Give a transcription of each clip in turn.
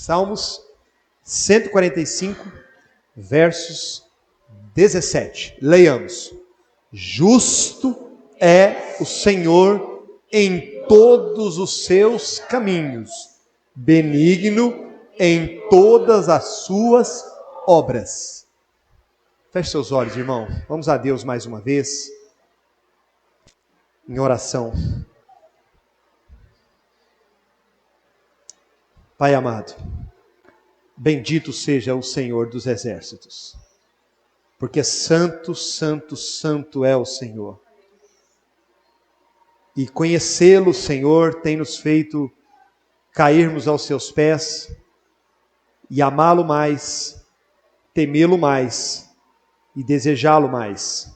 Salmos 145, versos 17. Leiamos. Justo é o Senhor em todos os seus caminhos, benigno em todas as suas obras. Feche seus olhos, irmão. Vamos a Deus mais uma vez, em oração. Pai amado, bendito seja o Senhor dos exércitos, porque santo, santo, santo é o Senhor. E conhecê-lo, Senhor, tem nos feito cairmos aos seus pés e amá-lo mais, temê-lo mais e desejá-lo mais.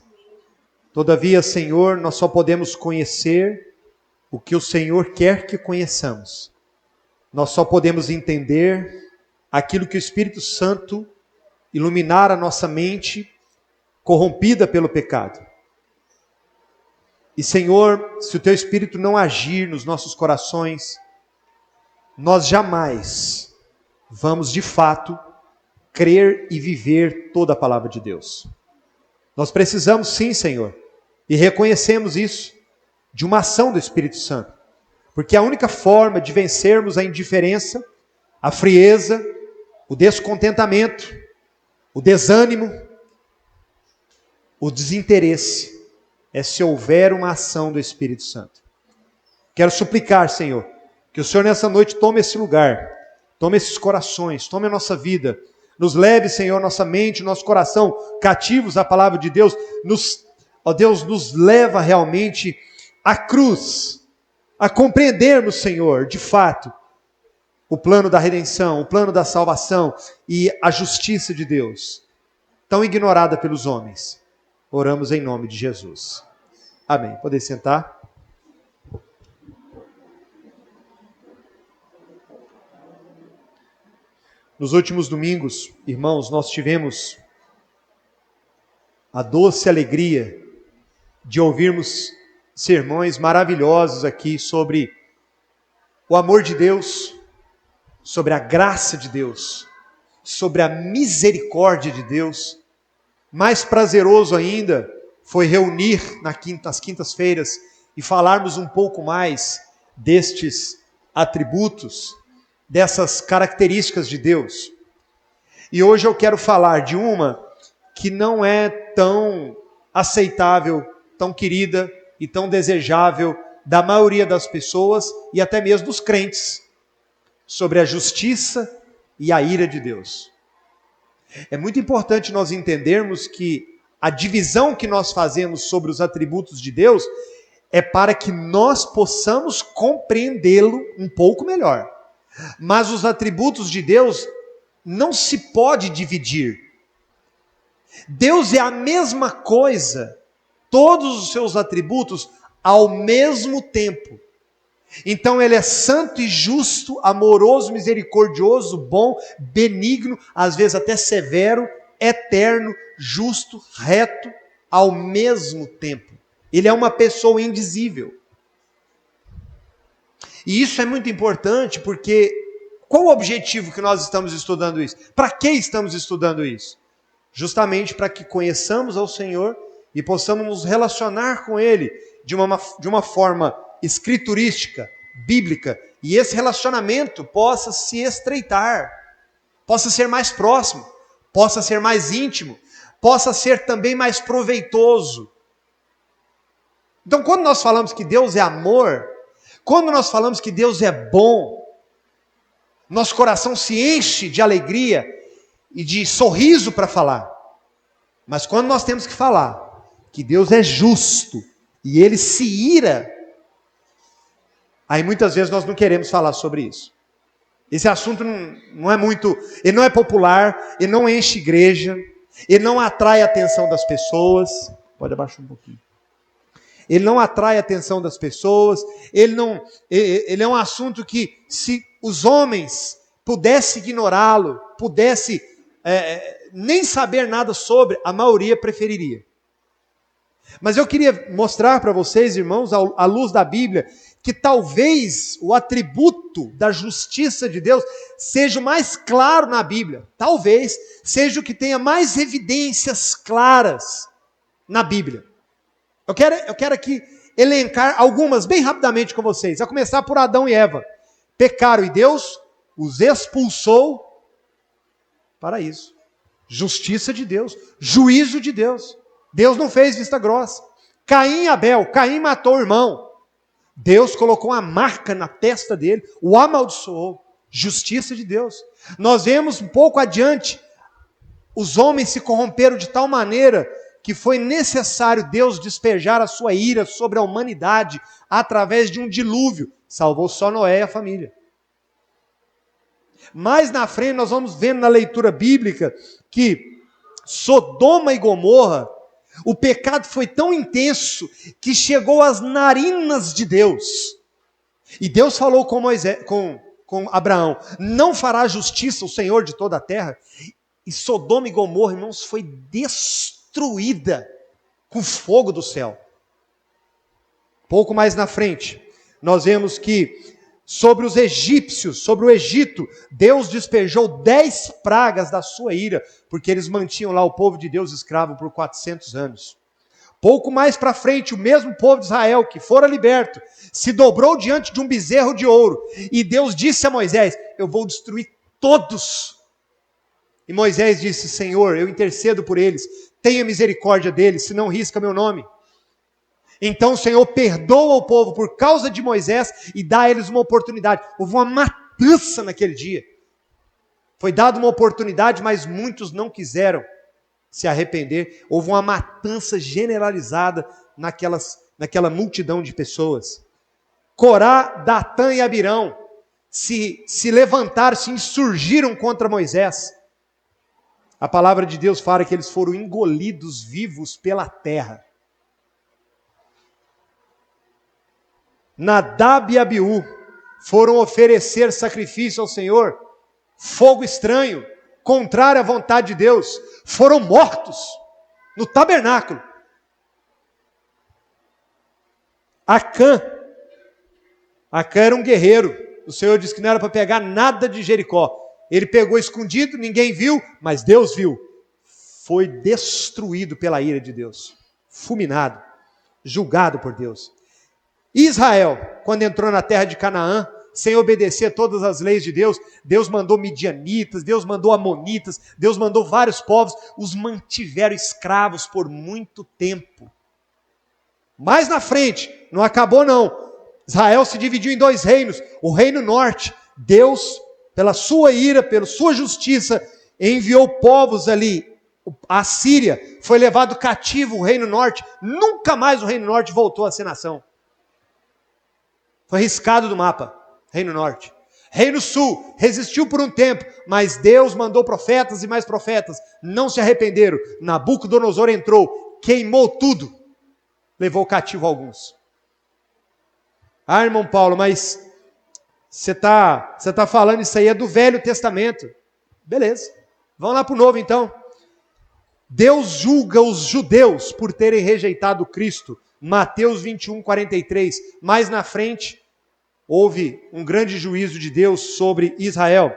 Todavia, Senhor, nós só podemos conhecer o que o Senhor quer que conheçamos. Nós só podemos entender aquilo que o Espírito Santo iluminar a nossa mente, corrompida pelo pecado. E, Senhor, se o Teu Espírito não agir nos nossos corações, nós jamais vamos, de fato, crer e viver toda a palavra de Deus. Nós precisamos, sim, Senhor, e reconhecemos isso, de uma ação do Espírito Santo. Porque a única forma de vencermos a indiferença, a frieza, o descontentamento, o desânimo, o desinteresse, é se houver uma ação do Espírito Santo. Quero suplicar, Senhor, que o Senhor nessa noite tome esse lugar, tome esses corações, tome a nossa vida, nos leve, Senhor, nossa mente, nosso coração cativos à palavra de Deus, Deus, nos leva realmente à cruz, a compreendermos, Senhor, de fato, o plano da redenção, o plano da salvação e a justiça de Deus, tão ignorada pelos homens. Oramos em nome de Jesus. Amém. Podem sentar. Nos últimos domingos, irmãos, nós tivemos a doce alegria de ouvirmos sermões maravilhosos aqui sobre o amor de Deus, sobre a graça de Deus, sobre a misericórdia de Deus. Mais prazeroso ainda foi reunir nas quintas-feiras e falarmos um pouco mais destes atributos, dessas características de Deus. E hoje eu quero falar de uma que não é tão aceitável, tão querida e tão desejável da maioria das pessoas e até mesmo dos crentes, sobre a justiça e a ira de Deus. É muito importante nós entendermos que a divisão que nós fazemos sobre os atributos de Deus é para que nós possamos compreendê-lo um pouco melhor. Mas os atributos de Deus não se pode dividir. Deus é a mesma coisa, todos os seus atributos ao mesmo tempo. Então Ele é santo e justo, amoroso, misericordioso, bom, benigno, às vezes até severo, eterno, justo, reto, ao mesmo tempo. Ele é uma pessoa indizível. E isso é muito importante porque qual o objetivo que nós estamos estudando isso? Para que estamos estudando isso? Justamente para que conheçamos ao Senhor e possamos nos relacionar com Ele de uma forma escriturística, bíblica, e esse relacionamento possa se estreitar, possa ser mais próximo, possa ser mais íntimo, possa ser também mais proveitoso. Então, quando nós falamos que Deus é amor, quando nós falamos que Deus é bom, nosso coração se enche de alegria e de sorriso para falar. Mas quando nós temos que falar que Deus é justo e Ele se ira, aí muitas vezes nós não queremos falar sobre isso. Esse assunto não é muito, ele não é popular, ele não enche igreja, ele não atrai a atenção das pessoas. Pode abaixar um pouquinho. Ele não atrai a atenção das pessoas, ele é um assunto que, se os homens pudessem ignorá-lo, pudessem nem saber nada sobre, a maioria preferiria. Mas eu queria mostrar para vocês, irmãos, à luz da Bíblia, que talvez o atributo da justiça de Deus seja o mais claro na Bíblia. Talvez seja o que tenha mais evidências claras na Bíblia. Eu quero aqui elencar algumas bem rapidamente com vocês. A começar por Adão e Eva. Pecaram e Deus os expulsou do paraíso. Justiça de Deus, juízo de Deus. Deus não fez vista grossa. Caim e Abel, Caim matou o irmão. Deus colocou uma marca na testa dele, o amaldiçoou. Justiça de Deus. Nós vemos um pouco adiante, os homens se corromperam de tal maneira que foi necessário Deus despejar a sua ira sobre a humanidade através de um dilúvio. Salvou só Noé e a família. Mais na frente nós vamos vendo na leitura bíblica que Sodoma e Gomorra, o pecado foi tão intenso que chegou às narinas de Deus. E Deus falou com Abraão, não fará justiça o Senhor de toda a terra? E Sodoma e Gomorra, irmãos, foi destruída com fogo do céu. Pouco mais na frente, nós vemos que sobre os egípcios, sobre o Egito, Deus despejou 10 pragas da sua ira, porque eles mantinham lá o povo de Deus escravo por 400 anos. Pouco mais para frente, o mesmo povo de Israel, que fora liberto, se dobrou diante de um bezerro de ouro, e Deus disse a Moisés, eu vou destruir todos. E Moisés disse, Senhor, eu intercedo por eles, tenha misericórdia deles, senão risca meu nome. Então o Senhor perdoa o povo por causa de Moisés e dá a eles uma oportunidade. Houve uma matança naquele dia. Foi dada uma oportunidade, mas muitos não quiseram se arrepender. Houve uma matança generalizada naquela multidão de pessoas. Corá, Datã e Abirão se levantaram, se insurgiram contra Moisés. A palavra de Deus fala que eles foram engolidos vivos pela terra. Nadab e Abiú foram oferecer sacrifício ao Senhor, fogo estranho, contrário à vontade de Deus, foram mortos no tabernáculo. Acã era um guerreiro, o Senhor disse que não era para pegar nada de Jericó, ele pegou escondido, ninguém viu, mas Deus viu, foi destruído pela ira de Deus, fulminado, julgado por Deus. Israel, quando entrou na terra de Canaã, sem obedecer todas as leis de Deus, Deus mandou midianitas, Deus mandou amonitas, Deus mandou vários povos, os mantiveram escravos por muito tempo. Mais na frente, não acabou não, Israel se dividiu em 2 reinos, o reino norte, Deus, pela sua ira, pela sua justiça, enviou povos ali, a Síria, foi levado cativo o reino norte, nunca mais o reino norte voltou a ser nação. Foi riscado do mapa, Reino Norte. Reino Sul resistiu por um tempo, mas Deus mandou profetas e mais profetas, não se arrependeram. Nabucodonosor entrou, queimou tudo, levou cativo alguns. Ah, irmão Paulo, mas você tá falando isso aí é do Velho Testamento. Beleza, vamos lá para o Novo então. Deus julga os judeus por terem rejeitado Cristo. Mateus 21, 43. Mais na frente, houve um grande juízo de Deus sobre Israel.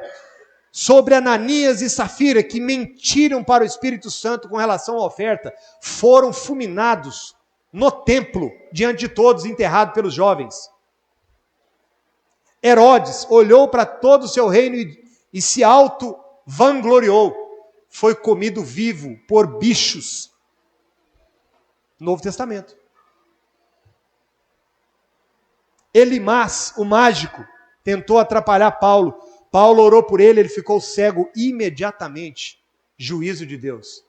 Sobre Ananias e Safira, que mentiram para o Espírito Santo com relação à oferta, foram fulminados no templo, diante de todos, enterrados pelos jovens. Herodes olhou para todo o seu reino e se auto-vangloriou. Foi comido vivo por bichos. Novo Testamento. Elimás, o mágico, tentou atrapalhar Paulo. Paulo orou por ele, ele ficou cego imediatamente. Juízo de Deus.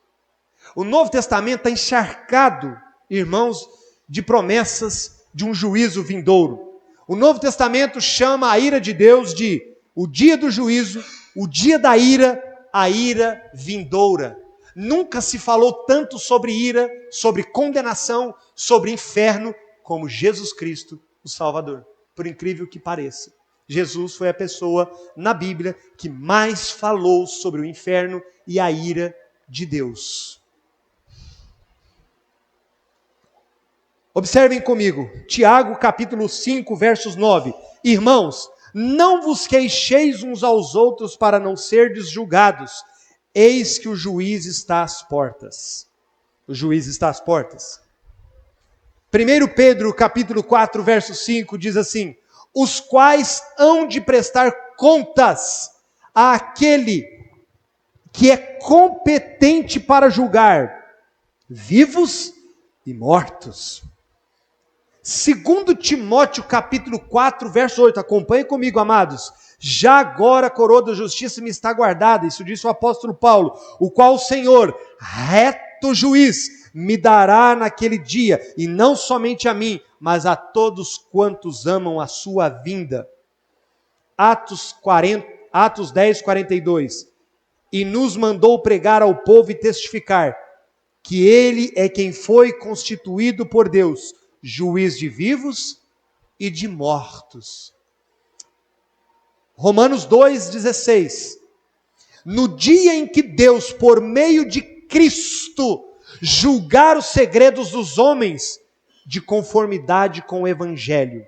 O Novo Testamento está encharcado, irmãos, de promessas de um juízo vindouro. O Novo Testamento chama a ira de Deus de o dia do juízo, o dia da ira, a ira vindoura. Nunca se falou tanto sobre ira, sobre condenação, sobre inferno, como Jesus Cristo, o Salvador. Por incrível que pareça, Jesus foi a pessoa na Bíblia que mais falou sobre o inferno e a ira de Deus. Observem comigo, Tiago capítulo 5, versos 9. Irmãos, não vos queixeis uns aos outros para não serdes julgados. Eis que o juiz está às portas. O juiz está às portas. 1 Pedro capítulo 4, verso 5 diz assim: os quais hão de prestar contas àquele que é competente para julgar vivos e mortos. 2 Timóteo capítulo 4, verso 8, acompanhe comigo, amados. Já agora a coroa da justiça me está guardada, isso disse o apóstolo Paulo, o qual o Senhor, reto juiz, me dará naquele dia, e não somente a mim, mas a todos quantos amam a sua vinda. Atos 10, 42. E nos mandou pregar ao povo e testificar que ele é quem foi constituído por Deus, juiz de vivos e de mortos. Romanos 2,16. No dia em que Deus, por meio de Cristo, julgar os segredos dos homens de conformidade com o Evangelho.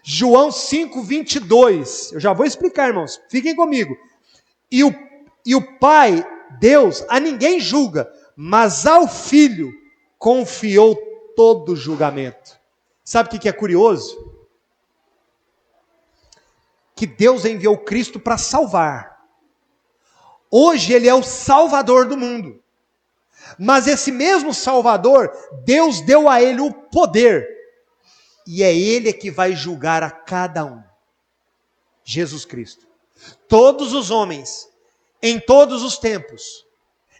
João 5,22. Eu já vou explicar, irmãos. Fiquem comigo. E o Pai, Deus, a ninguém julga, mas ao Filho confiou todo o julgamento. Sabe o que é curioso? Que Deus enviou Cristo para salvar. Hoje Ele é o Salvador do mundo. Mas esse mesmo Salvador, Deus deu a Ele o poder. E é Ele que vai julgar a cada um. Jesus Cristo. Todos os homens, em todos os tempos,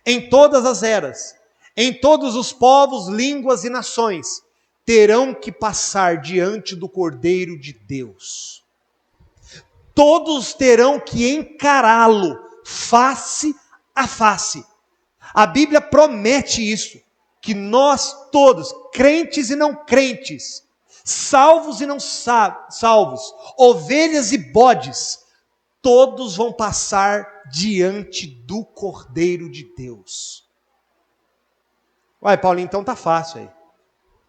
em todas as eras, em todos os povos, línguas e nações, terão que passar diante do Cordeiro de Deus. Todos terão que encará-lo face a face. A Bíblia promete isso, que nós todos, crentes e não crentes, salvos e não salvos, ovelhas e bodes, todos vão passar diante do Cordeiro de Deus. Uai, Paulinho, então tá fácil aí.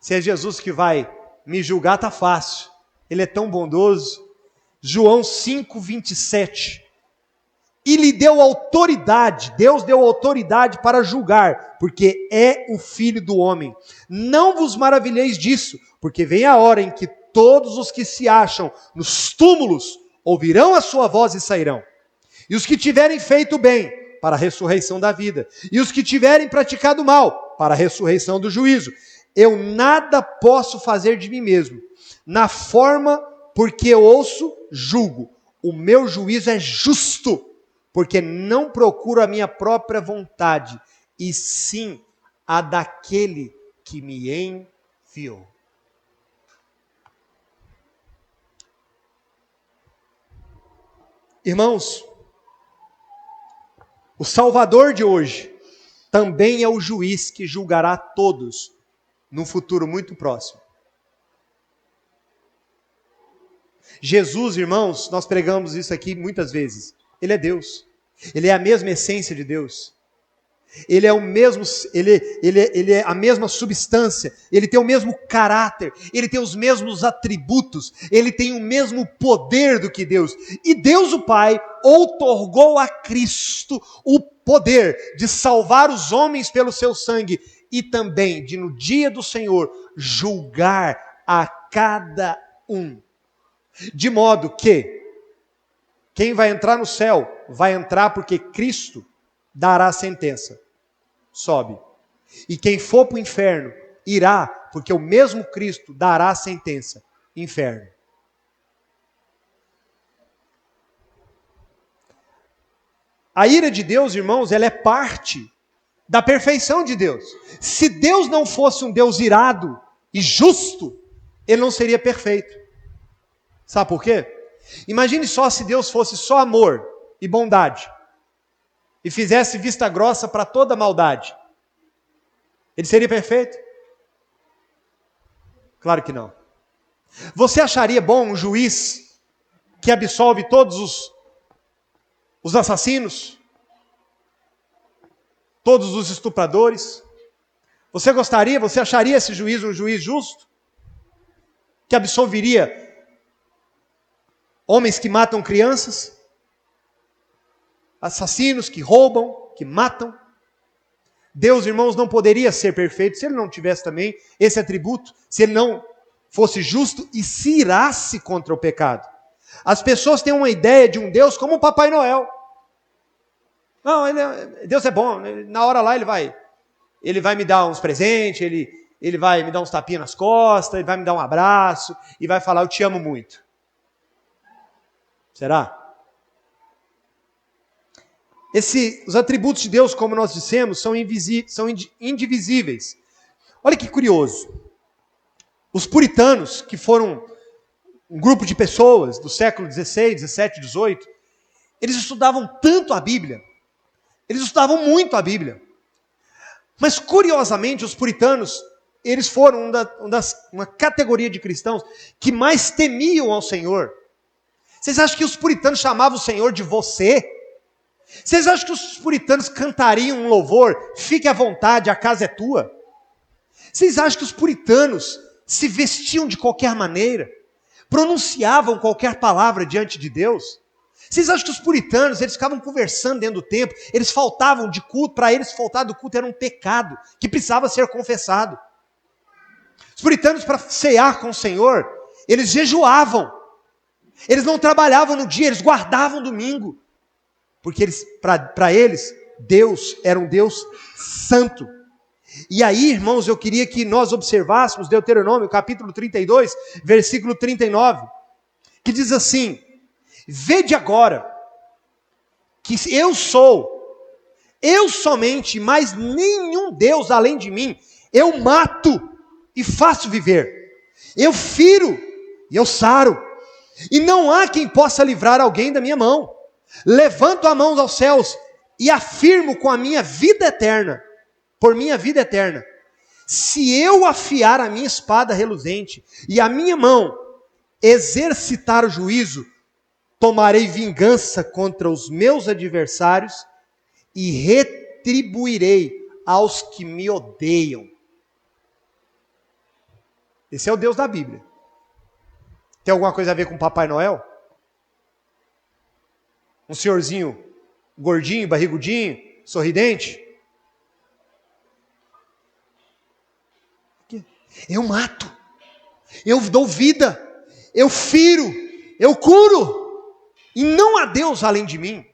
Se é Jesus que vai me julgar, tá fácil. Ele é tão bondoso. João 5,27. E lhe deu autoridade, Deus deu autoridade para julgar, porque é o Filho do homem. Não vos maravilheis disso, porque vem a hora em que todos os que se acham nos túmulos ouvirão a sua voz e sairão. E os que tiverem feito bem, para a ressurreição da vida. E os que tiverem praticado mal, para a ressurreição do juízo. Eu nada posso fazer de mim mesmo. Na forma porque eu ouço, julgo. O meu juízo é justo, porque não procuro a minha própria vontade, e sim a daquele que me enviou. Irmãos, o Salvador de hoje também é o juiz que julgará todos num futuro muito próximo. Jesus, irmãos, nós pregamos isso aqui muitas vezes. Ele é Deus. Ele é a mesma essência de Deus. Ele é o mesmo, ele é a mesma substância, ele tem o mesmo caráter, ele tem os mesmos atributos, ele tem o mesmo poder do que Deus. E Deus o Pai outorgou a Cristo o poder de salvar os homens pelo seu sangue e também de no dia do Senhor julgar a cada um. De modo que quem vai entrar no céu vai entrar porque Cristo dará a sentença. Sobe. E quem for para o inferno irá, porque o mesmo Cristo dará a sentença. Inferno. A ira de Deus, irmãos, ela é parte da perfeição de Deus. Se Deus não fosse um Deus irado e justo, ele não seria perfeito. Sabe por quê? Imagine só se Deus fosse só amor e bondade e fizesse vista grossa para toda maldade. Ele seria perfeito? Claro que não. Você acharia bom um juiz que absolve todos os assassinos? Todos os estupradores? Você gostaria, você acharia esse juiz um juiz justo? Que absolveria homens que matam crianças? Assassinos que roubam, que matam? Deus, irmãos, não poderia ser perfeito se ele não tivesse também esse atributo, se ele não fosse justo e se irasse contra o pecado. As pessoas têm uma ideia de um Deus como o Papai Noel. Não, Deus é bom, na hora lá ele vai me dar uns presentes, ele vai me dar uns tapinhas nas costas, ele vai me dar um abraço e vai falar, eu te amo muito. Será? Os atributos de Deus, como nós dissemos, são indivisíveis. Olha que curioso. Os puritanos, que foram um grupo de pessoas do século XVI, XVII, XVIII, eles estudavam tanto a Bíblia, eles estudavam muito a Bíblia. Mas, curiosamente, os puritanos, eles foram uma categoria de cristãos que mais temiam ao Senhor. Vocês acham que os puritanos chamavam o Senhor de você? Vocês acham que os puritanos cantariam um louvor, fique à vontade, a casa é tua? Vocês acham que os puritanos se vestiam de qualquer maneira? Pronunciavam qualquer palavra diante de Deus? Vocês acham que os puritanos, eles ficavam conversando dentro do templo, eles faltavam de culto, para eles faltar do culto era um pecado, que precisava ser confessado. Os puritanos, para cear com o Senhor, eles jejuavam, eles não trabalhavam no dia, eles guardavam domingo, porque para eles, Deus era um Deus santo. E aí, irmãos, eu queria que nós observássemos Deuteronômio, capítulo 32, versículo 39, que diz assim, vede agora, que eu somente, mais nenhum Deus além de mim, eu mato e faço viver, eu firo e eu saro, e não há quem possa livrar alguém da minha mão. Levanto a mão aos céus e afirmo com a minha vida eterna, por minha vida eterna, se eu afiar a minha espada reluzente e a minha mão exercitar o juízo, tomarei vingança contra os meus adversários e retribuirei aos que me odeiam. Esse é o Deus da Bíblia. Tem alguma coisa a ver com Papai Noel? Um senhorzinho gordinho, barrigudinho, sorridente? Eu mato, eu dou vida, eu firo, eu curo, e não há Deus além de mim.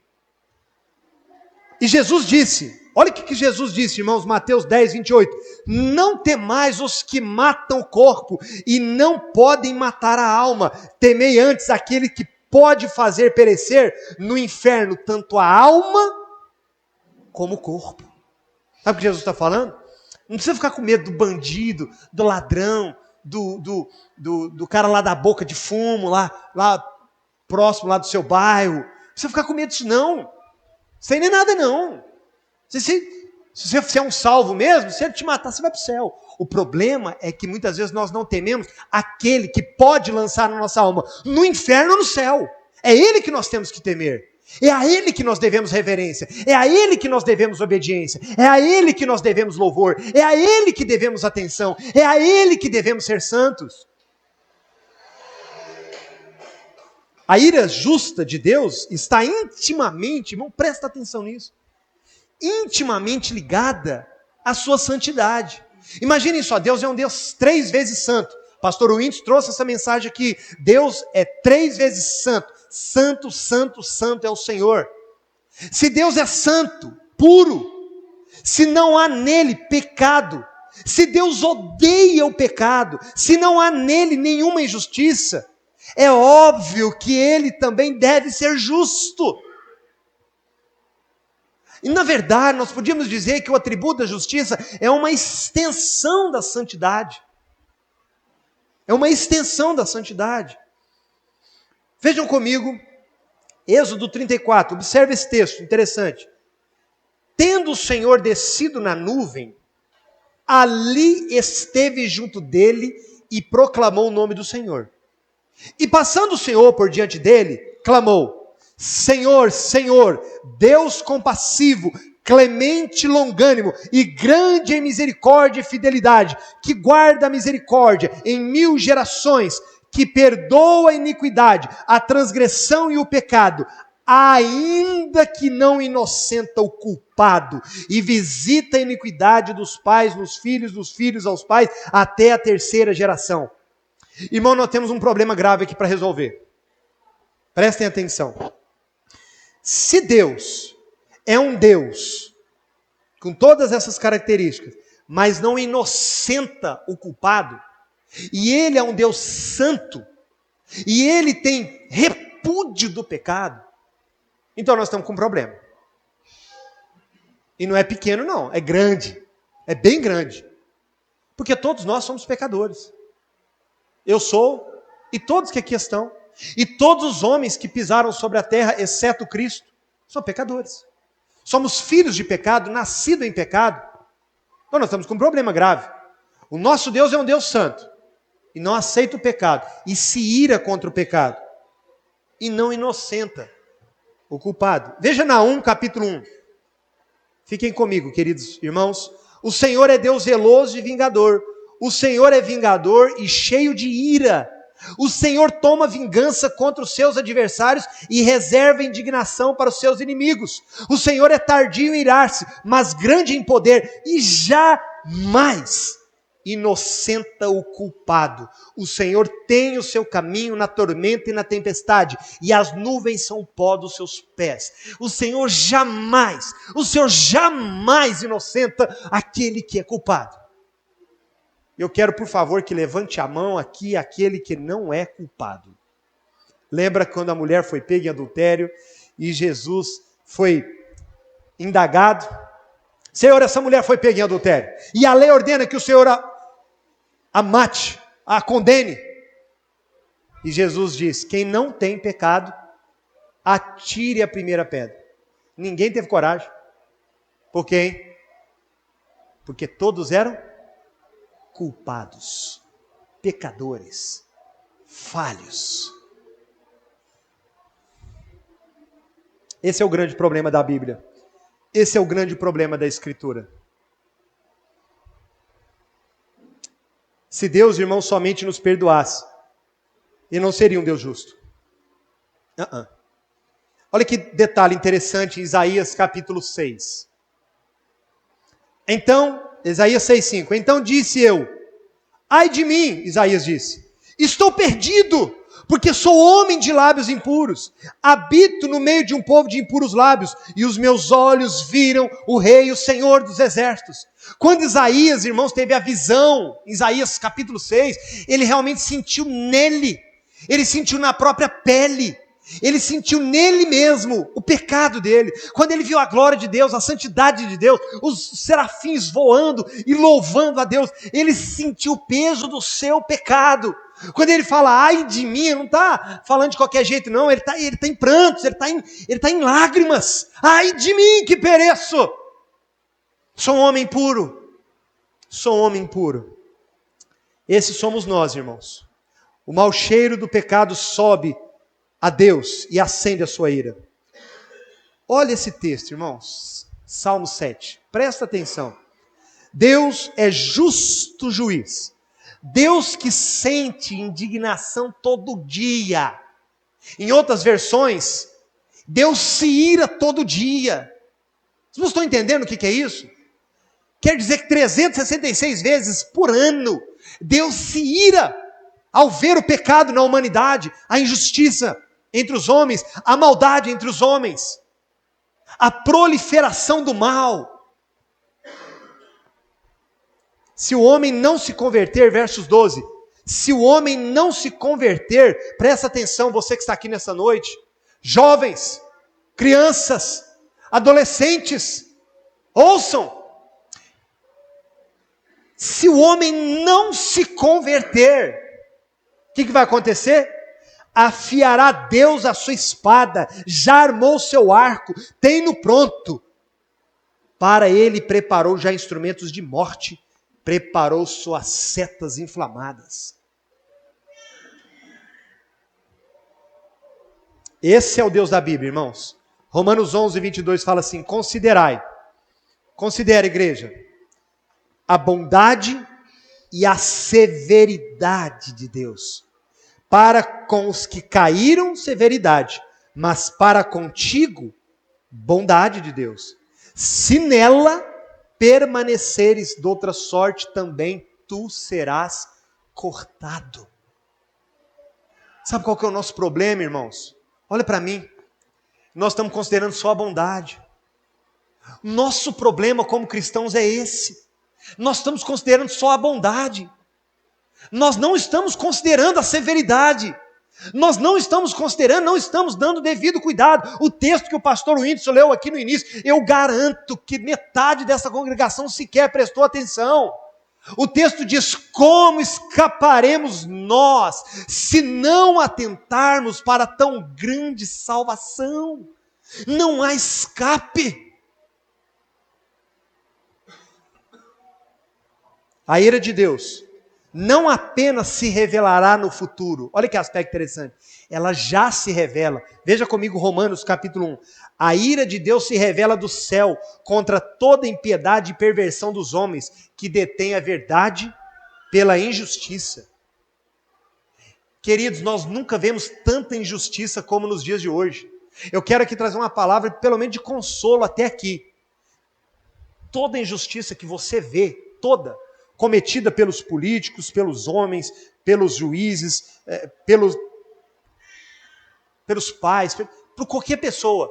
E Jesus disse, olha o que Jesus disse, irmãos, Mateus 10, 28, não temais os que matam o corpo e não podem matar a alma, temei antes aquele que pode fazer perecer no inferno tanto a alma como o corpo. Sabe o que Jesus está falando? Não precisa ficar com medo do bandido, do ladrão, do cara lá da boca de fumo, lá próximo lá do seu bairro. Não precisa ficar com medo disso não. Isso aí não é nada não. Se você é um salvo mesmo, se ele te matar, você vai para o céu. O problema é que muitas vezes nós não tememos aquele que pode lançar na nossa alma no inferno ou no céu. É ele que nós temos que temer. É a Ele que nós devemos reverência, é a Ele que nós devemos obediência, é a Ele que nós devemos louvor, é a Ele que devemos atenção, é a Ele que devemos ser santos. A ira justa de Deus está intimamente, irmão, presta atenção nisso, intimamente ligada à sua santidade. Imaginem só, Deus é um Deus 3 vezes santo. Pastor Wintz trouxe essa mensagem aqui, Deus é 3 vezes santo. Santo, santo, santo é o Senhor. Se Deus é santo, puro, se não há nele pecado, se Deus odeia o pecado, se não há nele nenhuma injustiça, é óbvio que ele também deve ser justo. E na verdade, nós podíamos dizer que o atributo da justiça é uma extensão da santidade. É uma extensão da santidade. Vejam comigo, Êxodo 34, observe esse texto, interessante. Tendo o Senhor descido na nuvem, ali esteve junto dele e proclamou o nome do Senhor. E passando o Senhor por diante dele, clamou, Senhor, Senhor, Deus compassivo, clemente e longânimo, e grande em misericórdia e fidelidade, que guarda a misericórdia em 1000 gerações, que perdoa a iniquidade, a transgressão e o pecado, ainda que não inocenta o culpado, e visita a iniquidade dos pais nos filhos, dos filhos aos pais, até a 3ª geração. Irmão, nós temos um problema grave aqui para resolver. Prestem atenção. Se Deus é um Deus com todas essas características, mas não inocenta o culpado, e Ele é um Deus santo, e Ele tem repúdio do pecado, então nós estamos com um problema. E não é pequeno não, é grande, é bem grande. Porque todos nós somos pecadores. Eu sou, e todos que aqui estão, e todos os homens que pisaram sobre a terra, exceto Cristo, são pecadores. Somos filhos de pecado, nascidos em pecado. Então nós estamos com um problema grave. O nosso Deus é um Deus santo, e não aceita o pecado, e se ira contra o pecado, e não inocenta o culpado. Veja Naum capítulo 1. Fiquem comigo, queridos irmãos. O Senhor é Deus zeloso e vingador. O Senhor é vingador e cheio de ira. O Senhor toma vingança contra os seus adversários e reserva indignação para os seus inimigos. O Senhor é tardio em irar-se, mas grande em poder, e jamais inocenta o culpado. O Senhor tem o seu caminho na tormenta e na tempestade, e as nuvens são o pó dos seus pés. O Senhor jamais inocenta aquele que é culpado. Eu quero, por favor, que levante a mão aqui aquele que não é culpado. Lembra quando a mulher foi pega em adultério e Jesus foi indagado? Senhor, essa mulher foi pega em adultério. E a lei ordena que o Senhor a mate, a condene. E Jesus diz, quem não tem pecado, atire a primeira pedra. Ninguém teve coragem. Por quê? Porque todos eram culpados, pecadores, falhos. Esse é o grande problema da Bíblia. Esse é o grande problema da Escritura. Se Deus, irmão, somente nos perdoasse, Ele não seria um Deus justo. Olha que detalhe interessante em Isaías capítulo 6. Então, Isaías 6,5. Então disse eu, ai de mim, Isaías disse, estou perdido, porque sou homem de lábios impuros, habito no meio de um povo de impuros lábios, e os meus olhos viram o Rei, o Senhor dos exércitos. Quando Isaías, irmãos, teve a visão, Isaías capítulo 6, ele realmente sentiu nele, ele sentiu na própria pele, ele sentiu nele mesmo o pecado dele. Quando ele viu a glória de Deus, a santidade de Deus, os serafins voando e louvando a Deus, ele sentiu o peso do seu pecado. Quando ele fala, ai de mim, ele não está falando de qualquer jeito não, ele tá em prantos, ele está em lágrimas. Ai de mim que pereço. Sou um homem puro. Sou um homem puro. Esses somos nós, irmãos. O mau cheiro do pecado sobe a Deus e acende a sua ira. Olha esse texto, irmãos. Salmo 7. Presta atenção. Deus é justo juiz. Deus que sente indignação todo dia. Em outras versões, Deus se ira todo dia. Vocês não estão entendendo o que é isso? Quer dizer que 366 vezes por ano, Deus se ira ao ver o pecado na humanidade, a injustiça entre os homens, a maldade entre os homens, a proliferação do mal. Se o homem não se converter, versos 12, se o homem não se converter, presta atenção, você que está aqui nessa noite, jovens, crianças, adolescentes, ouçam, se o homem não se converter, o que vai acontecer? Afiará Deus a sua espada, já armou seu arco, tem-no pronto. Para ele preparou já instrumentos de morte, preparou suas setas inflamadas. Esse é o Deus da Bíblia, irmãos. Romanos 11, 22 fala assim, considerai Considere, igreja, a bondade e a severidade de Deus. Para com os que caíram, severidade, mas para contigo, bondade de Deus. Se nela permaneceres de outra sorte, também tu serás cortado. Sabe qual que é o nosso problema, irmãos? Olha para mim. Nós estamos considerando só a bondade. Nosso problema como cristãos é esse. Nós estamos considerando só a bondade. Nós não estamos considerando a severidade. Nós não estamos considerando, não estamos dando devido cuidado. O texto que o pastor Whindersson leu aqui no início, eu garanto que metade dessa congregação sequer prestou atenção. O texto diz: como escaparemos nós, se não atentarmos para tão grande salvação? Não há escape. A ira de Deus não apenas se revelará no futuro, olha que aspecto interessante, ela já se revela. Veja comigo Romanos capítulo 1. A ira de Deus se revela do céu contra toda impiedade e perversão dos homens que detêm a verdade pela injustiça. Queridos, nós nunca vemos tanta injustiça como nos dias de hoje. Eu quero aqui trazer uma palavra, pelo menos de consolo até aqui. Toda injustiça que você vê, toda, cometida pelos políticos, pelos homens, pelos juízes, pelos pais, por qualquer pessoa,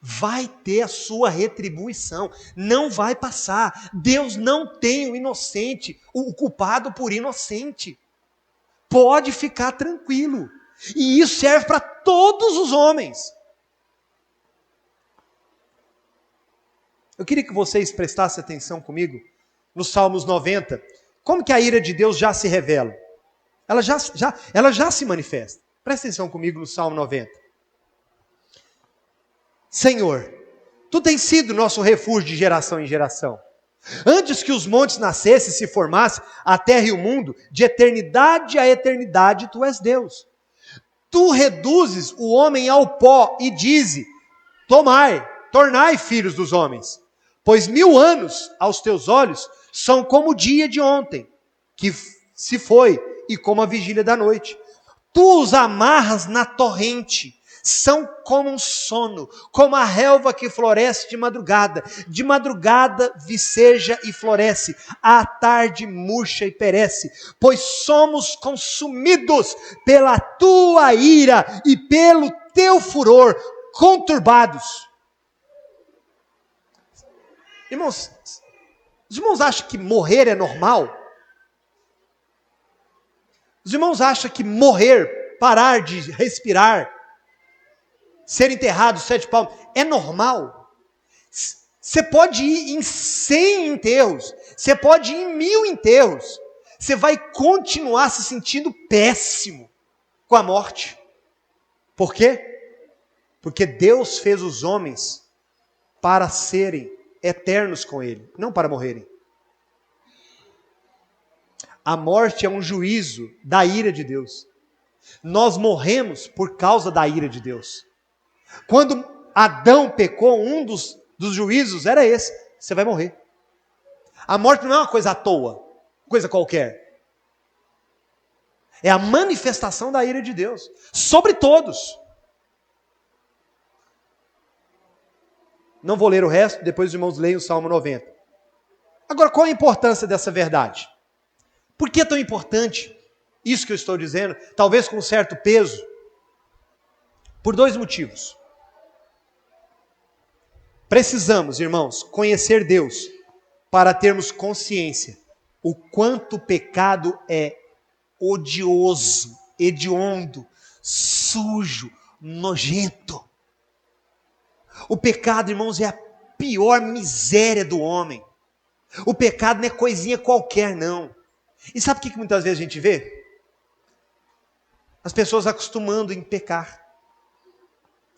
vai ter a sua retribuição, não vai passar. Deus não tem o inocente, o culpado por inocente. Pode ficar tranquilo. E isso serve para todos os homens. Eu queria que vocês prestassem atenção comigo no Salmos 90. Como que a ira de Deus já se revela? Ela já se manifesta. Presta atenção comigo no Salmo 90. Senhor, Tu tens sido nosso refúgio de geração em geração. Antes que os montes nascessem e se formassem, a terra e o mundo, de eternidade a eternidade, Tu és Deus. Tu reduzes o homem ao pó e dizes: tornai filhos dos homens. Pois 1000 anos aos Teus olhos são como o dia de ontem, que se foi, e como a vigília da noite. Tu os amarras na torrente, são como um sono, como a relva que floresce de madrugada viceja e floresce, à tarde murcha e perece, pois somos consumidos pela Tua ira e pelo Teu furor conturbados. Irmãos, os irmãos acham que morrer é normal? Os irmãos acham que morrer, parar de respirar, ser enterrado 7 palmos, é normal? Você pode ir em 100 enterros, você pode ir em 1000 enterros, você vai continuar se sentindo péssimo com a morte. Por quê? Porque Deus fez os homens para serem eternos com Ele, não para morrerem. A morte é um juízo da ira de Deus. Nós morremos por causa da ira de Deus. Quando Adão pecou, um dos juízos era esse: você vai morrer. A morte não é uma coisa à toa, coisa qualquer. É a manifestação da ira de Deus sobre todos. Não vou ler o resto, depois os irmãos leem o Salmo 90. Agora, qual a importância dessa verdade? Por que é tão importante isso que eu estou dizendo, talvez com um certo peso? Por 2 motivos. Precisamos, irmãos, conhecer Deus para termos consciência o quanto o pecado é odioso, hediondo, sujo, nojento. O pecado, irmãos, é a pior miséria do homem. O pecado não é coisinha qualquer, não. E sabe o que muitas vezes a gente vê? As pessoas acostumando em pecar.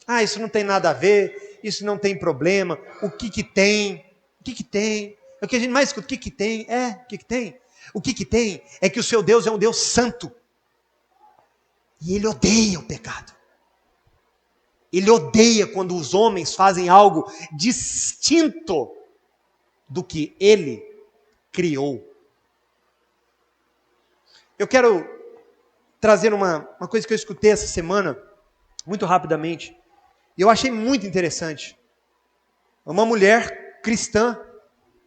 Ah, isso não tem nada a ver, isso não tem problema. O que tem? O que tem? É o que a gente mais escuta. O que tem? O que tem? O que tem é que o seu Deus é um Deus santo. E Ele odeia o pecado. Ele odeia quando os homens fazem algo distinto do que ele criou. Eu quero trazer uma coisa que eu escutei essa semana, muito rapidamente, e eu achei muito interessante. Uma mulher cristã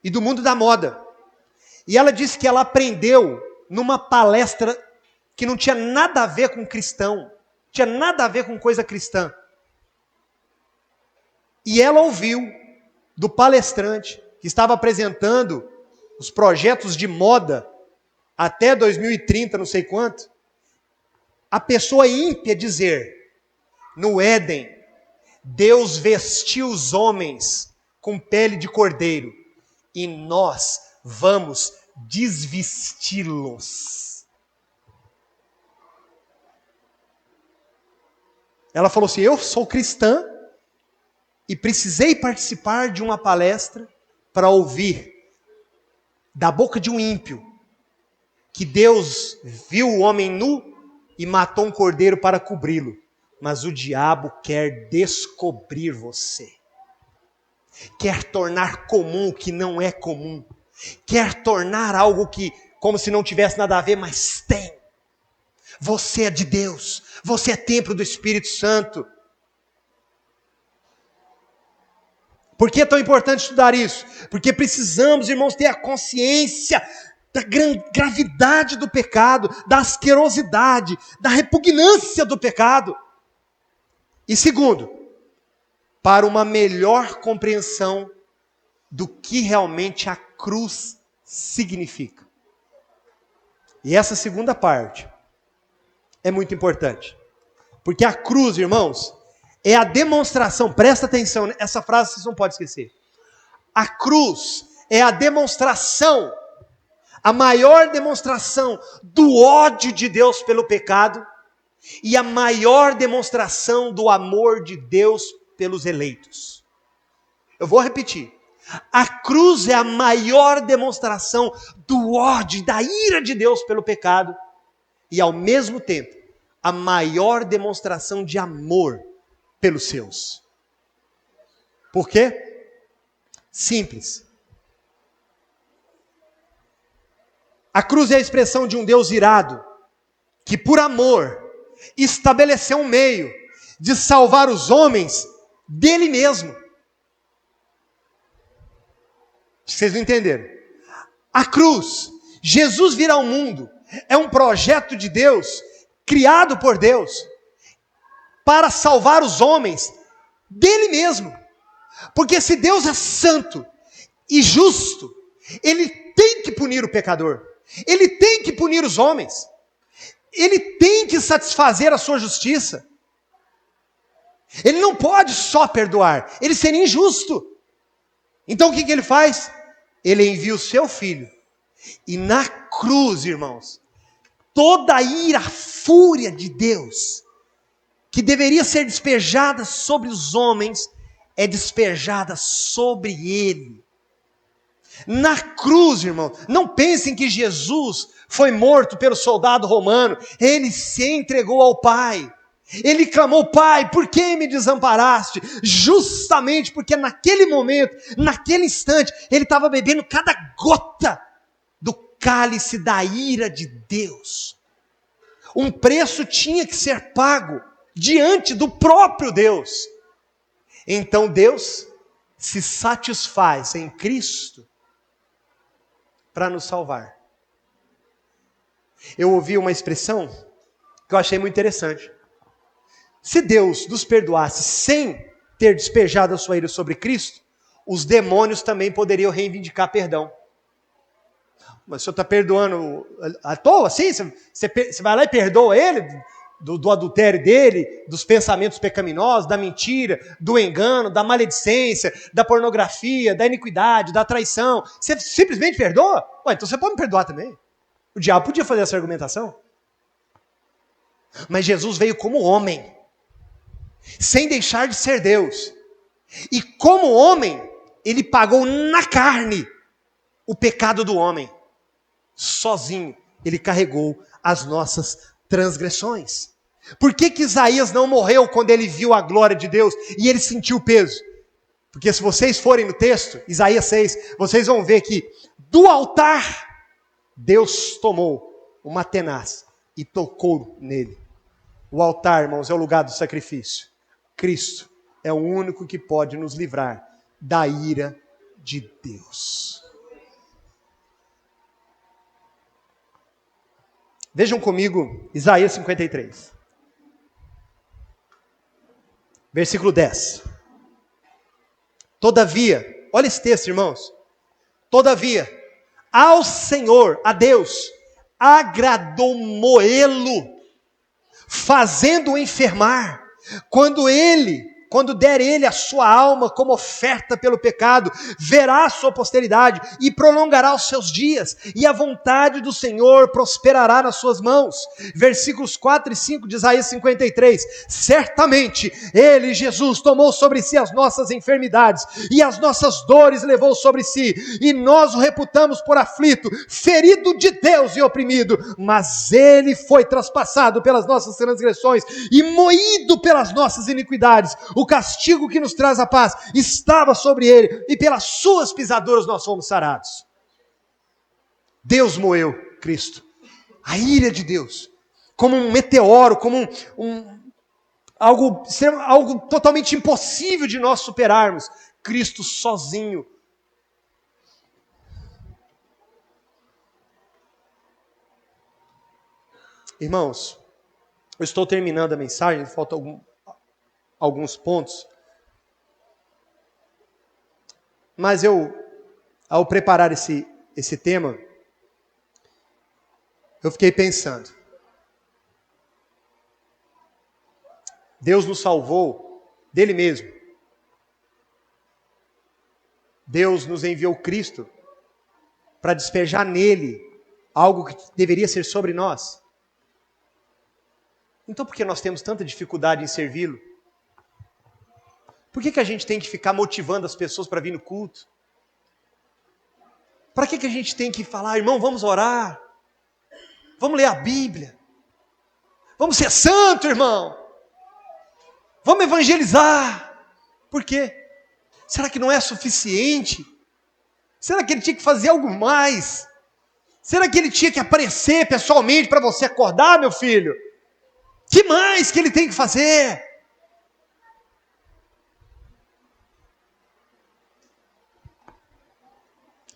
e do mundo da moda. E ela disse que ela aprendeu numa palestra que não tinha nada a ver com cristão, tinha nada a ver com coisa cristã. E ela ouviu do palestrante que estava apresentando os projetos de moda até 2030, não sei quanto, a pessoa ímpia dizer: no Éden, Deus vestiu os homens com pele de cordeiro e nós vamos desvesti-los. Ela falou assim: eu sou cristã e precisei participar de uma palestra para ouvir da boca de um ímpio que Deus viu o homem nu e matou um cordeiro para cobri-lo. Mas o diabo quer descobrir você. Quer tornar comum o que não é comum. Quer tornar algo que, como se não tivesse nada a ver, mas tem. Você é de Deus. Você é templo do Espírito Santo. Por que é tão importante estudar isso? Porque precisamos, irmãos, ter a consciência da gravidade do pecado, da asquerosidade, da repugnância do pecado. E segundo, para uma melhor compreensão do que realmente a cruz significa. E essa segunda parte é muito importante. Porque a cruz, irmãos, é a demonstração, presta atenção, essa frase vocês não podem esquecer. A cruz é a demonstração, a maior demonstração do ódio de Deus pelo pecado e a maior demonstração do amor de Deus pelos eleitos. Eu vou repetir. A cruz é a maior demonstração do ódio, da ira de Deus pelo pecado e ao mesmo tempo a maior demonstração de amor pelos seus. Por quê? Simples. A cruz é a expressão de um Deus irado, que por amor estabeleceu um meio de salvar os homens dele mesmo. Vocês não entenderam? A cruz, Jesus vir ao mundo, é um projeto de Deus, criado por Deus, para salvar os homens dele mesmo. Porque se Deus é santo e justo, Ele tem que punir o pecador. Ele tem que punir os homens. Ele tem que satisfazer a sua justiça. Ele não pode só perdoar. Ele seria injusto. Então o que ele faz? Ele envia o seu filho. E na cruz, irmãos, toda a ira, a fúria de Deus, que deveria ser despejada sobre os homens, é despejada sobre ele. Na cruz, irmão, não pensem que Jesus foi morto pelo soldado romano. Ele se entregou ao Pai. Ele clamou: Pai, por que me desamparaste? Justamente porque naquele momento, naquele instante, ele estava bebendo cada gota do cálice da ira de Deus. Um preço tinha que ser pago diante do próprio Deus. Então Deus se satisfaz em Cristo para nos salvar. Eu ouvi uma expressão que eu achei muito interessante. Se Deus nos perdoasse sem ter despejado a sua ira sobre Cristo, os demônios também poderiam reivindicar perdão. Mas o senhor está perdoando à toa, assim? Você vai lá e perdoa ele do adultério dele, dos pensamentos pecaminosos, da mentira, do engano, da maledicência, da pornografia, da iniquidade, da traição. Você simplesmente perdoa? Ué, então você pode me perdoar também. O diabo podia fazer essa argumentação. Mas Jesus veio como homem, sem deixar de ser Deus. E como homem, ele pagou na carne o pecado do homem. Sozinho, ele carregou as nossas transgressões. Por que Isaías não morreu quando ele viu a glória de Deus e ele sentiu o peso? Porque se vocês forem no texto, Isaías 6, vocês vão ver que do altar, Deus tomou uma tenaz e tocou nele. O altar, irmãos, é o lugar do sacrifício. Cristo é o único que pode nos livrar da ira de Deus. Vejam comigo Isaías 53. Versículo 10. Todavia, olha esse texto, irmãos. Todavia, ao Senhor, a Deus, agradou moê-lo, fazendo-o enfermar, quando der ele a sua alma como oferta pelo pecado, verá a sua posteridade e prolongará os seus dias, e a vontade do Senhor prosperará nas suas mãos. Versículos 4 e 5 de Isaías 53, certamente ele, Jesus, tomou sobre si as nossas enfermidades, e as nossas dores levou sobre si, e nós o reputamos por aflito, ferido de Deus e oprimido, mas ele foi traspassado pelas nossas transgressões, e moído pelas nossas iniquidades. O castigo que nos traz a paz estava sobre ele, e pelas suas pisaduras nós fomos sarados. Deus moeu Cristo. A ira de Deus, como um meteoro, como algo totalmente impossível de nós superarmos. Cristo sozinho. Irmãos, eu estou terminando a mensagem, faltam alguns pontos. Mas ao preparar esse tema, eu fiquei pensando. Deus nos salvou dele mesmo. Deus nos enviou Cristo para despejar nele algo que deveria ser sobre nós. Então por que nós temos tanta dificuldade em servi-lo? Por que a gente tem que ficar motivando as pessoas para vir no culto? Para que a gente tem que falar, irmão, vamos orar? Vamos ler a Bíblia? Vamos ser santo, irmão? Vamos evangelizar? Por quê? Será que não é suficiente? Será que ele tinha que fazer algo mais? Será que ele tinha que aparecer pessoalmente para você acordar, meu filho? Que mais que ele tem que fazer?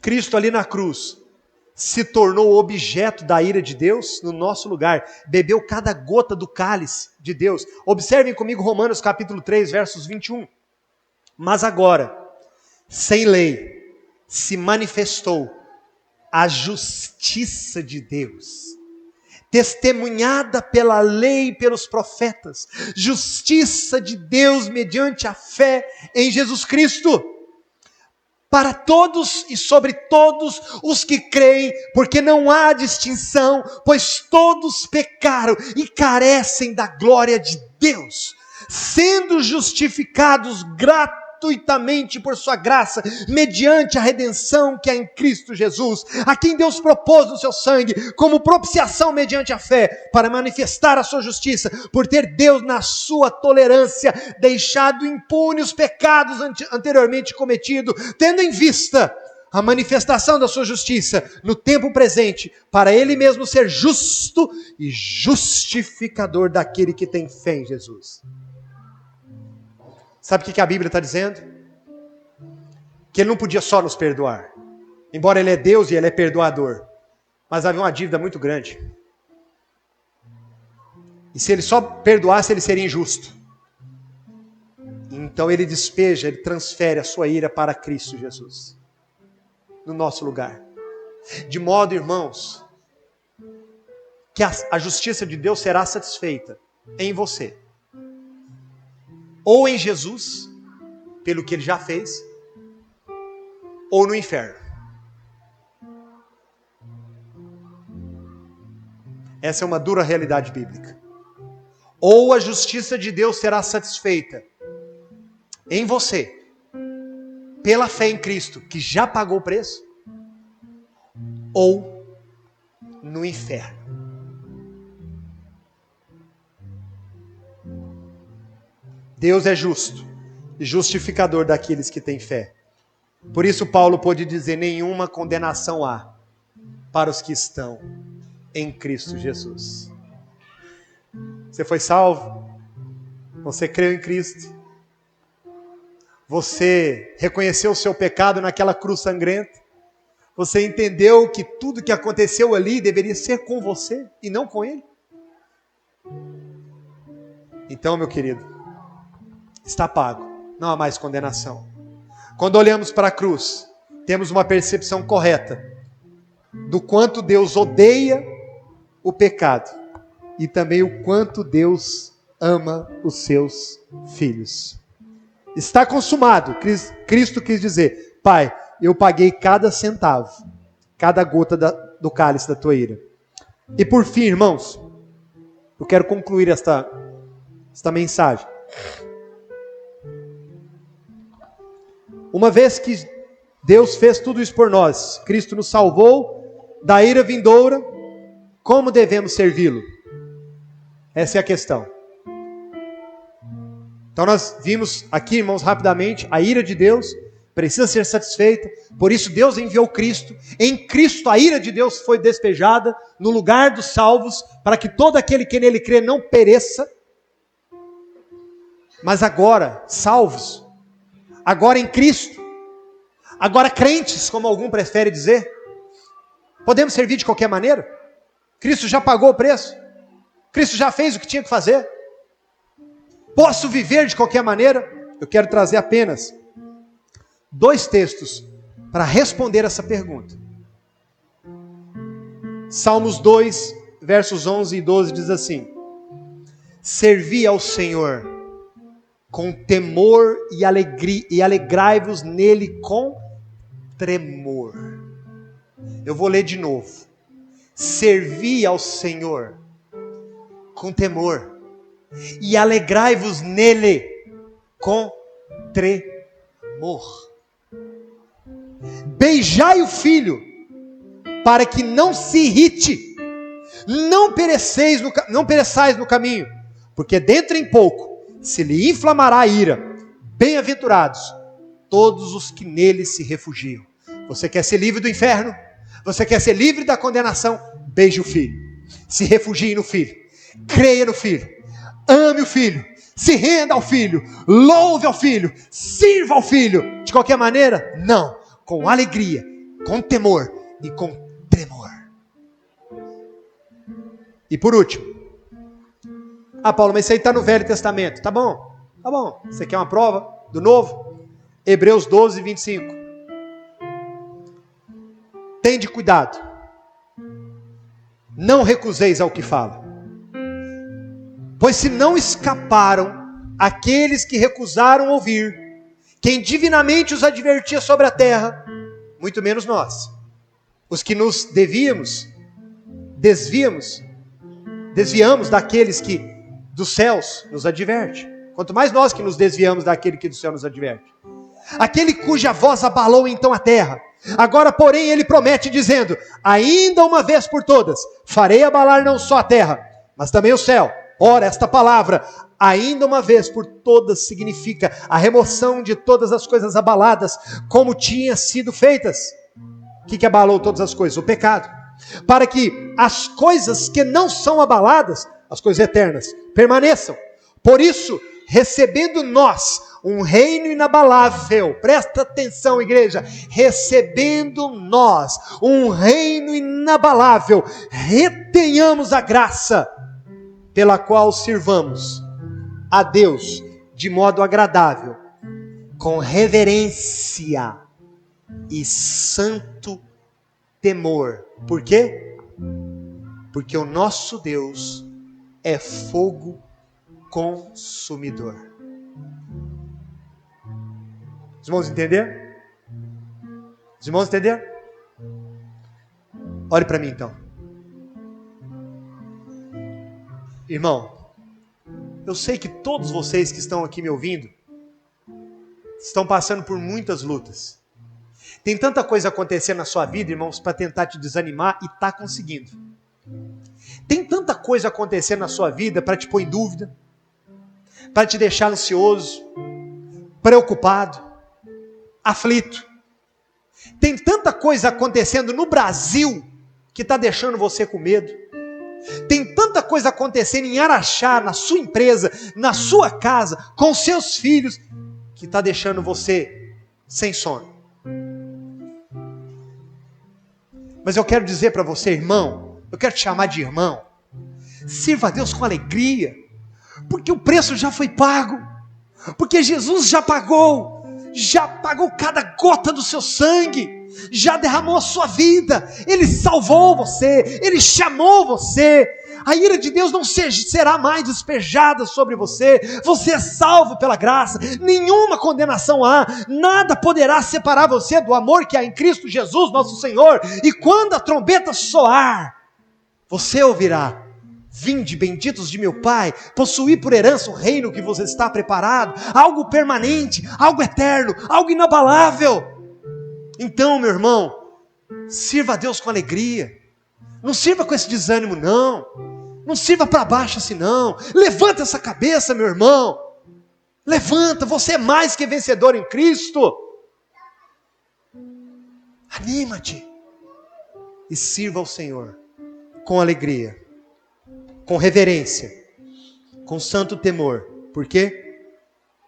Cristo ali na cruz se tornou objeto da ira de Deus no nosso lugar, bebeu cada gota do cálice de Deus. Observem comigo Romanos capítulo 3, versos 21. Mas agora, sem lei, se manifestou a justiça de Deus, testemunhada pela lei e pelos profetas, justiça de Deus mediante a fé em Jesus Cristo, para todos e sobre todos os que creem, porque não há distinção, pois todos pecaram e carecem da glória de Deus, sendo justificados gratuitamente por sua graça, mediante a redenção que há em Cristo Jesus, a quem Deus propôs no seu sangue, como propiciação mediante a fé, para manifestar a sua justiça, por ter Deus na sua tolerância, deixado impune os pecados anteriormente cometidos, tendo em vista a manifestação da sua justiça no tempo presente, para Ele mesmo ser justo e justificador daquele que tem fé em Jesus. Sabe o que a Bíblia está dizendo? Que Ele não podia só nos perdoar. Embora Ele é Deus e Ele é perdoador. Mas havia uma dívida muito grande. E se Ele só perdoasse, Ele seria injusto. Então Ele despeja, Ele transfere a sua ira para Cristo Jesus. No nosso lugar. De modo, irmãos, que a justiça de Deus será satisfeita em você. Ou em Jesus, pelo que Ele já fez, ou no inferno. Essa é uma dura realidade bíblica. Ou a justiça de Deus será satisfeita em você, pela fé em Cristo, que já pagou o preço, ou no inferno. Deus é justo. justificador daqueles que têm fé. Por isso Paulo pôde dizer: nenhuma condenação há para os que estão em Cristo Jesus. Você foi salvo? Você creu em Cristo? Você reconheceu o seu pecado naquela cruz sangrenta? Você entendeu que tudo que aconteceu ali deveria ser com você e não com ele? Então, meu querido, está pago. Não há mais condenação. Quando olhamos para a cruz, temos uma percepção correta do quanto Deus odeia o pecado e também o quanto Deus ama os seus filhos. Está consumado. Cristo quis dizer: Pai, eu paguei cada centavo, cada gota do cálice da tua ira. E por fim, irmãos, eu quero concluir esta mensagem. Uma vez que Deus fez tudo isso por nós, Cristo nos salvou da ira vindoura, como devemos servi-lo? Essa é a questão. Então nós vimos aqui, irmãos, rapidamente, a ira de Deus precisa ser satisfeita, por isso Deus enviou Cristo. Em Cristo a ira de Deus foi despejada no lugar dos salvos, para que todo aquele que nele crê não pereça. Mas agora, salvos, agora em Cristo, agora crentes, como algum prefere dizer, podemos servir de qualquer maneira. Cristo já pagou o preço, Cristo já fez o que tinha que fazer. Posso viver de qualquer maneira? Eu quero trazer apenas 2 textos para responder essa pergunta. Salmos 2, versos 11 e 12 diz assim: servi ao Senhor com temor e alegria, e alegrai-vos nele com tremor. Eu vou ler de novo. Servi ao Senhor com temor e alegrai-vos nele com tremor. Beijai o filho, para que não se irrite, não pereçais no caminho, porque dentro em pouco se lhe inflamará a ira. Bem-aventurados todos os que nele se refugiam. Você quer ser livre do inferno? Você quer ser livre da condenação? Beije o filho, se refugie no filho, creia no filho, ame o filho, se renda ao filho, louve ao filho, sirva ao filho. De qualquer maneira? Não, com alegria, com temor e com tremor. E por último, Paulo, mas isso aí está no Velho Testamento. Tá bom. Você quer uma prova do Novo? Hebreus 12, 25. Tende cuidado, não recuseis ao que fala, pois se não escaparam aqueles que recusaram ouvir quem divinamente os advertia sobre a terra, muito menos nós, os que nos desviamos daqueles que dos céus nos adverte. Quanto mais nós que nos desviamos daquele que do céu nos adverte. Aquele cuja voz abalou então a terra. Agora, porém, ele promete dizendo: ainda uma vez por todas, farei abalar não só a terra, mas também o céu. Ora, esta palavra, ainda uma vez por todas, significa a remoção de todas as coisas abaladas, como tinham sido feitas. O que abalou todas as coisas? O pecado. Para que as coisas que não são abaladas, as coisas eternas, permaneçam. Por isso, recebendo nós um reino inabalável, presta atenção, igreja, recebendo nós um reino inabalável, retenhamos a graça pela qual sirvamos a Deus de modo agradável, com reverência e santo temor. Por quê? Porque o nosso Deus é fogo consumidor. Os irmãos entenderam? Os irmãos entenderam? Olhe para mim então. Irmão, eu sei que todos vocês que estão aqui me ouvindo estão passando por muitas lutas. Tem tanta coisa acontecendo na sua vida, irmãos, para tentar te desanimar, e está conseguindo. Tem tanta coisa acontecendo na sua vida para te pôr em dúvida, para te deixar ansioso, preocupado, aflito. Tem tanta coisa acontecendo no Brasil que está deixando você com medo. Tem tanta coisa acontecendo em Araxá, na sua empresa, na sua casa, com seus filhos, que está deixando você sem sono. Mas eu quero dizer para você, irmão, eu quero te chamar de irmão, sirva a Deus com alegria, porque o preço já foi pago, porque Jesus já pagou cada gota do seu sangue, já derramou a sua vida, Ele salvou você, Ele chamou você, a ira de Deus não será mais despejada sobre você, você é salvo pela graça, nenhuma condenação há, nada poderá separar você do amor que há em Cristo Jesus, nosso Senhor, e quando a trombeta soar, você ouvirá: vinde, benditos de meu Pai, possuir por herança o reino que você está preparado, algo permanente, algo eterno, algo inabalável. Então, meu irmão, sirva a Deus com alegria, não sirva com esse desânimo não sirva para baixo assim não, levanta essa cabeça, meu irmão, levanta, você é mais que vencedor em Cristo, anima-te, e sirva ao Senhor, com alegria, com reverência, com santo temor, por quê?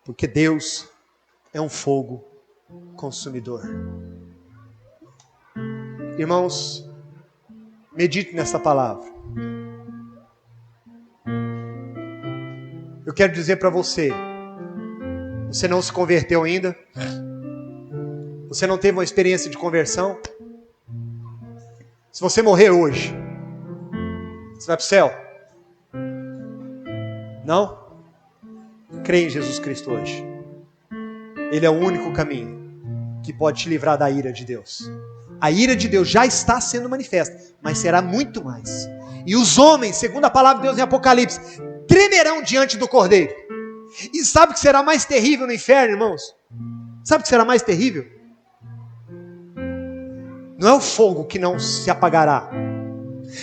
Porque Deus é um fogo consumidor. Irmãos, medite nessa palavra. Eu quero dizer para você, você não se converteu ainda? Você não teve uma experiência de conversão? Se você morrer hoje, você vai para o céu? Não? Crê em Jesus Cristo hoje. Ele é o único caminho que pode te livrar da ira de Deus. A ira de Deus já está sendo manifesta, mas será muito mais. E os homens, segundo a palavra de Deus em Apocalipse, tremerão diante do Cordeiro. E sabe o que será mais terrível no inferno, irmãos? Sabe o que será mais terrível? Não é o fogo que não se apagará.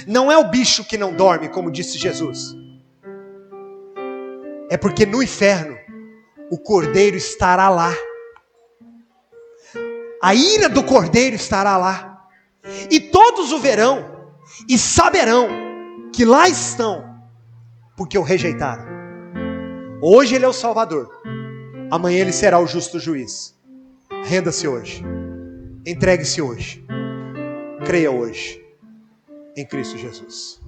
Não é o bicho que não dorme, como disse Jesus. É porque no inferno, o Cordeiro estará lá. A ira do Cordeiro estará lá. E todos o verão e saberão que lá estão, porque o rejeitaram. Hoje Ele é o Salvador. Amanhã Ele será o justo juiz. Renda-se hoje. Entregue-se hoje. Creia hoje em Cristo Jesus.